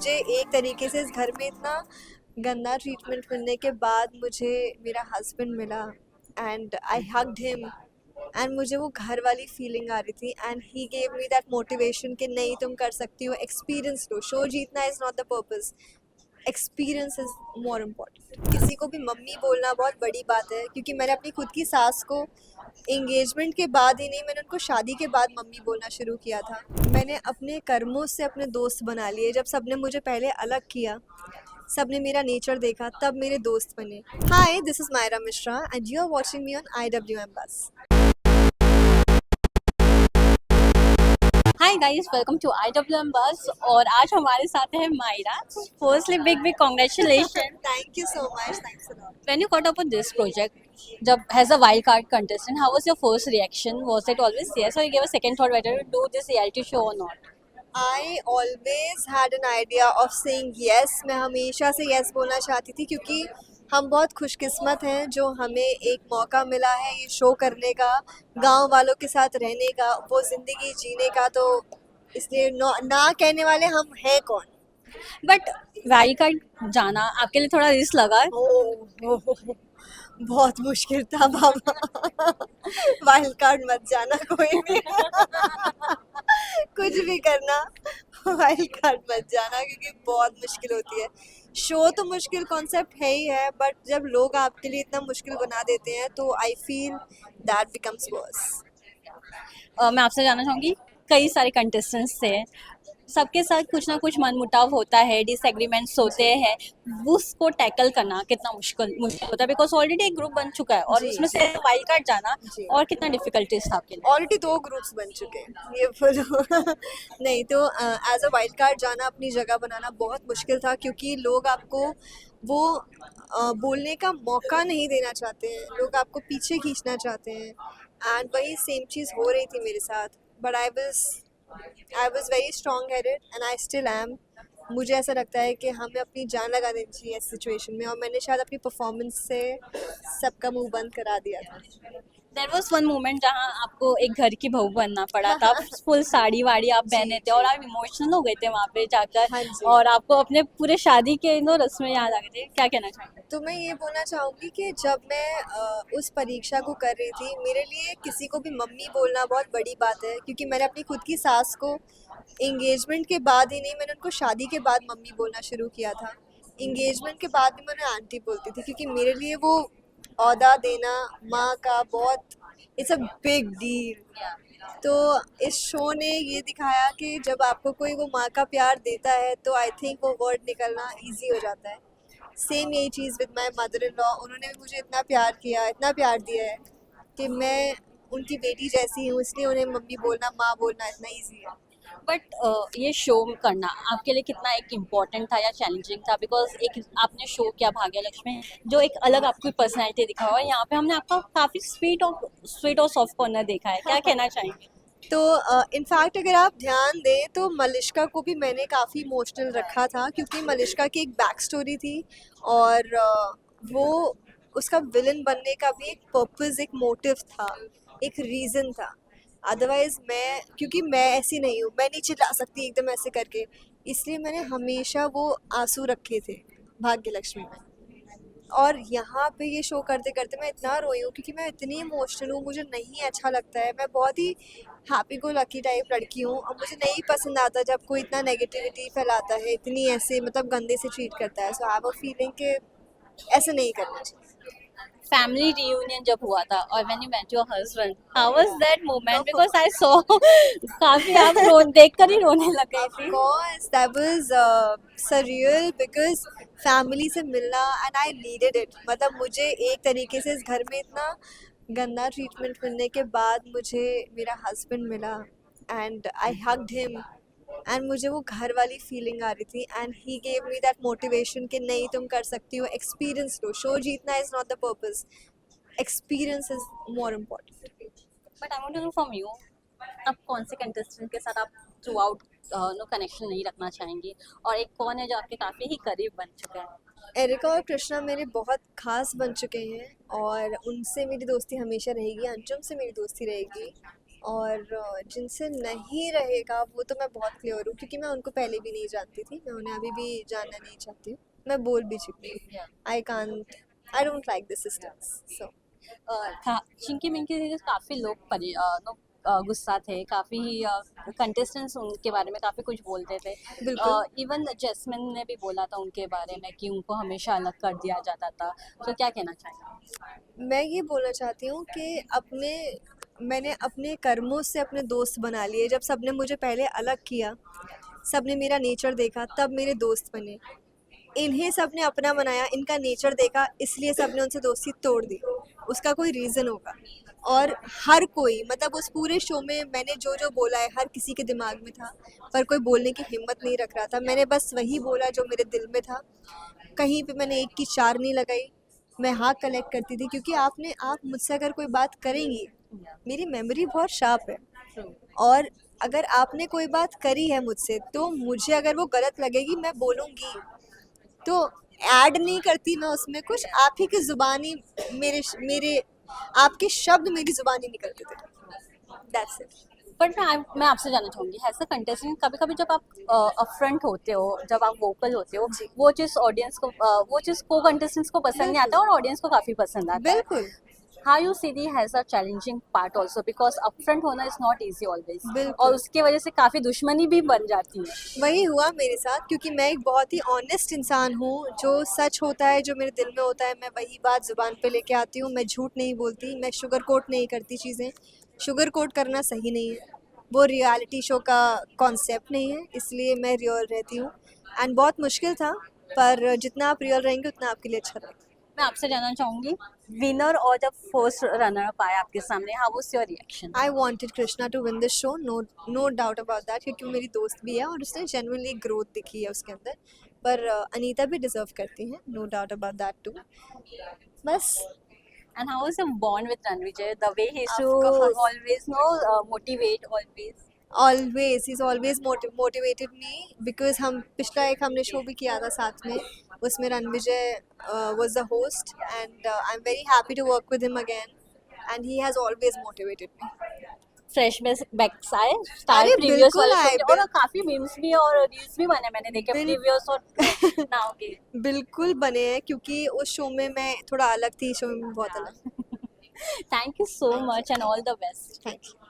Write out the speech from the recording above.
मुझे एक तरीके से इस घर में इतना गंदा ट्रीटमेंट मिलने के बाद मुझे मेरा हस्बैंड मिला and I hugged him and मुझे वो घर वाली फीलिंग आ रही थी and he gave me that motivation कि नहीं तुम कर सकती हो, एक्सपीरियंस लो, शो जीतना is not the purpose, experience is more important. किसी को भी मम्मी बोलना बहुत बड़ी बात है, क्योंकि मैंने अपनी खुद की सास को एंगेजमेंट के बाद ही नहीं, मैंने उनको शादी के बाद मम्मी बोलना शुरू किया था। मैंने अपने कर्मों से अपने दोस्त बना लिए। जब सबने मुझे पहले अलग किया, सबने मेरा नेचर देखा, तब मेरे दोस्त बने। Hi, this is Myra Mishra and you are watching me on IWM buzz. Hi guys, welcome to IWM buzz. और आज हमारे साथ है Myra. Firstly big congratulation. Thank you so much, thanks a lot. When you caught up with this project, जब as a wild card contestant, how was your first reaction? Was it always yes, or you gave a second thought whether to do this reality show or not? I always had an idea of saying yes. मैं हमेशा से yes बोलना चाहती थी, क्योंकि हम बहुत खुशकिस्मत हैं जो हमें एक मौका मिला है ये शो करने का, गांव वालों के साथ रहने का, वो ज़िंदगी जीने का। तो इसलिए ना कहने वाले हम हैं कौन। बट वाइल्ड कार्ड जाना आपके लिए थोड़ा रिस्क लगा? बहुत मुश्किल था बाबा। वाइल्ड कार्ड मत जाना कोई भी। कुछ भी करना, वाइल्ड कार्ड मत जाना, क्योंकि बहुत मुश्किल होती है। शो तो मुश्किल कॉन्सेप्ट है ही है, बट जब लोग आपके लिए इतना मुश्किल बना देते हैं तो I feel that becomes worse. मैं आपसे जानना चाहूँगी, कई सारे कंटेस्टेंट्स थे, सबके साथ कुछ ना कुछ मनमुटाव होता है, डिसएग्रीमेंट्स होते हैं, उसको टैकल करना कितना मुश्किल मुश्किल होता है? बिकॉज ऑलरेडी एक ग्रुप बन चुका है और जी, उसमें जी, से वाइल्ड कार्ड जाना जी। और कितना डिफिकल्टीज था आपके लिए? ऑलरेडी 2 ग्रुप्स बन चुके हैं, ये फॉलो। नहीं तो एज अ वाइल्ड कार्ड जाना, अपनी जगह बनाना बहुत मुश्किल था, क्योंकि लोग आपको वो बोलने का मौका नहीं देना चाहते हैं, लोग आपको पीछे खींचना चाहते हैं। एंड वही सेम चीज़ हो रही थी मेरे साथ, but I was very strong headed and I still am. मुझे ऐसा लगता है कि हमें अपनी जान लगा देनी चाहिए इस सिचुएशन में, और मैंने शायद अपनी परफॉर्मेंस से सबका मुंह बंद करा दिया था। देयर वाज वन मोमेंट जहाँ आपको एक घर की बहू बनना पड़ा था, फुल साड़ी वाड़ी आप जी, पहने थे जी। और आप इमोशनल हो गए थे वहाँ पे जाकर, हाँ जी। और आपको अपने पूरे शादी के रस्में याद आ गए थे। क्या कहना चाहेंगे? तो मैं ये बोलना चाहूँगी कि जब मैं उस परीक्षा को कर रही थी, मेरे लिए किसी को भी मम्मी बोलना बहुत बड़ी बात है, क्योंकि मैंने अपनी खुद की सास को एंगेजमेंट के बाद ही नहीं, मैंने उनको शादी के बाद मम्मी बोलना शुरू किया था। एंगेजमेंट के बाद भी मैंने आंटी बोलती थी, क्योंकि मेरे लिए वो ओहदा देना माँ का बहुत, इट्स अ बिग डील। तो इस शो ने ये दिखाया कि जब आपको कोई वो माँ का प्यार देता है तो आई थिंक वो वर्ड निकलना इजी हो जाता है। सेम यही चीज़ with my mother in law, उन्होंने भी मुझे इतना प्यार किया, इतना प्यार दिया है कि मैं उनकी बेटी जैसी हूँ, इसलिए उन्हें मम्मी बोलना, माँ बोलना इतना ईजी है। बट ये शो करना आपके लिए कितना एक इम्पोर्टेंट था या चैलेंजिंग था? बिकॉज एक आपने शो किया भाग्य लक्ष्मी, जो एक अलग आपकी पर्सनैलिटी दिखा हुआ है, यहाँ पे हमने आपका काफ़ी स्वीट और सॉफ्ट कॉर्नर देखा है। क्या कहना चाहेंगे? तो इनफैक्ट अगर आप ध्यान दें तो मलिश्का को भी मैंने काफ़ी इमोशनल रखा था, क्योंकि मलिश्का की एक बैक स्टोरी थी, और वो उसका विलन बनने का भी एक पर्पस, एक मोटिव था, एक रीज़न था। अदरवाइज़ मैं, क्योंकि मैं ऐसी नहीं हूँ, मैं नहीं चिल्ला सकती एकदम ऐसे करके, इसलिए मैंने हमेशा वो आंसू रखे थे भाग्य लक्ष्मी में। और यहाँ पे ये शो करते करते मैं इतना रोई हूँ, क्योंकि मैं इतनी इमोशनल हूँ, मुझे नहीं अच्छा लगता है। मैं बहुत ही हैप्पी गो लकी टाइप लड़की हूँ, और मुझे नहीं पसंद आता जब कोई इतना नेगेटिविटी फैलाता है, इतनी ऐसे मतलब गंदे से ट्रीट करता है। सो आई हैव अ फीलिंग कि ऐसे नहीं करना चाहिए। फैमिली रियूनियन जब हुआ था और when you met your husband, how was that moment? Oh, because I saw काफी आप रो देखकर ही रोने लग गई of थी। course, that was surreal because family से मिलना एंड आई नीडेड इट। मतलब मुझे एक तरीके से इस घर में इतना गंदा ट्रीटमेंट मिलने के बाद मुझे मेरा हस्बैंड मिला and I hugged him and मुझे वो घर वाली फीलिंग आ रही थी and he gave me that motivation कि नहीं तुम कर सकती हो, एक्सपीरियंस लो, शो जीतना is not the purpose, experience is more important. But I want to know from you, आप कौन से कंटेस्टेंट के साथ आप थ्रू आउट नो कनेक्शन नहीं रखना चाहेंगी, और एक कौन है जो आपके काफी ही करीब बन चुका है? एरिका और कृष्णा मेरे बहुत खास बन चुके हैं, और उनसे मेरी दोस्ती हमेशा रहेगी, अंजुम से मेरी दोस्ती रहेगी, और जिनसे नहीं रहेगा वो तो मैं बहुत क्लियर हूँ, क्योंकि मैं उनको पहले भी नहीं जानती थी, मैं उन्हें अभी भी जानना नहीं चाहती हूँ, मैं बोल भी चुकी हूँ। Yeah. I don't like the systems so. Chinki Minki से काफ़ी लोग गुस्सा थे, काफ़ी कंटेस्टेंट्स उनके बारे में काफ़ी कुछ बोलते थे। बिल्कुल। इवन जैस्मिन ने भी बोला था उनके बारे में कि उनको हमेशा अलग कर दिया जाता था, तो क्या कहना चाहेंगे? मैं ये बोलना चाहती हूँ कि मैंने अपने कर्मों से अपने दोस्त बना लिए। जब सबने मुझे पहले अलग किया, सबने मेरा नेचर देखा, तब मेरे दोस्त बने। इन्हें सबने अपना बनाया, इनका नेचर देखा, इसलिए सबने उनसे दोस्ती तोड़ दी। उसका कोई रीज़न होगा। और हर कोई, मतलब उस पूरे शो में मैंने जो जो बोला है हर किसी के दिमाग में था, पर कोई बोलने की हिम्मत नहीं रख रहा था। मैंने बस वही बोला जो मेरे दिल में था। कहीं पे मैंने एक की चार नहीं लगाई। मैं हाँ कलेक्ट करती थी, क्योंकि आप मुझसे अगर कोई बात करेंगी, मेरी मेमोरी बहुत शार्प है। और अगर आपने कोई बात करी है मुझसे, तो मुझे अगर वो गलत लगेगी मैं बोलूँगी। तो ऐड नहीं करती मैं उसमें कुछ, आप ही की ज़ुबानी मेरे मेरे आपके शब्द मेरी ज़ुबानी निकलते थे। That's it. बट मैं आपसे जानना चाहूँगी, एज अ कंटेस्टेंट कभी कभी जब आप अपफ्रंट होते हो, जब आप वोकल होते हो, जी। वो चीज़ को कंटेस्टेंट्स को पसंद नहीं आता बिल्कुल। और ऑडियंस को काफ़ी पसंद आता है। बिल्कुल। How you see the has a challenging part also, because upfront होना इज़ नॉट ईजी ऑलवेज, और बिल्कुल। उसकी वजह से काफ़ी दुश्मनी भी बन जाती है। वही हुआ मेरे साथ, क्योंकि मैं एक बहुत ही ऑनेस्ट इंसान हूँ। जो सच होता है, जो मेरे दिल में होता है, मैं वही बात ज़ुबान पे लेके आती हूँ। मैं झूठ नहीं बोलती, मैं शुगर कोट नहीं करती चीज़ें। शुगर कोट करना सही नहीं है, वो रियलिटी शो का कॉन्सेप्ट नहीं है, इसलिए मैं रियल रहती हूँ। एंड बहुत मुश्किल था, पर जितना आप रियल रहेंगे उतना आपके लिए अच्छा रहेगा। मैं आपसे जानना चाहूँगी, विनर और जब फर्स्ट रनर अप आया आपके सामने, how was your reaction? I wanted Krishna to win this show, no doubt about that, क्योंकि वो मेरी दोस्त भी है और उसने जेन्युइनली ग्रोथ दिखी है उसके अंदर। पर अनीता भी डिजर्व करती हैं, no doubt about that too. बस। And how was your bond with Ranvijay? The way he used to of course. always motivate always. Always he's always motivated me, because हमने शो भी किया था साथ में। उसमें Ranvijay was the host, and I'm very happy to work with him again, and he has always motivated me. Fresh में backs आए star अरे प्रीवियस बिल्कुल वाले शो आए, के, और काफी मीम्स भी और रील्स भी बने, मैंने देखे बिल प्रीवियस और नाउ के। बिल्कुल बने हैं, क्योंकि उस शो में मैं थोड़ा अलग थी, इस शो में मैं बहुत अलग। Thank you so much and all the best. Thank you.